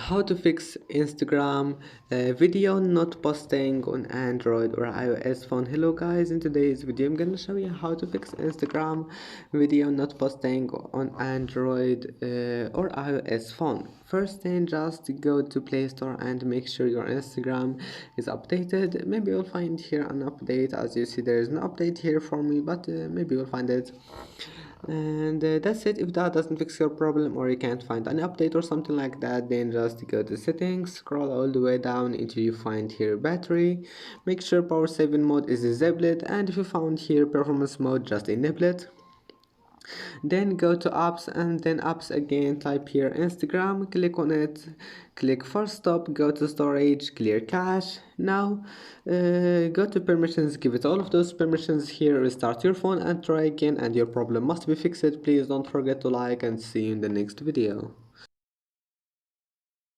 How to fix Instagram video not posting on Android or iOS phone. Hello guys, in today's video I'm gonna show you how to fix Instagram video not posting on Android or iOS phone. First thing, just go to Play Store and make sure your Instagram is updated. Maybe you'll find here an update. As you see, there is no update here for me, but maybe you'll find it. And that's it. If that doesn't fix your problem or you can't find any update or something like that, then just go to settings, scroll all the way down until you find here battery. Make sure power saving mode is disabled, and if you found here performance mode, just enable it. Then go to apps and then apps again, type here Instagram, click on it, click force stop, go to storage, clear cache. Now go to permissions, give it all of those permissions here, restart your phone and try again, and your problem must be fixed. Please don't forget to like and see you in the next video.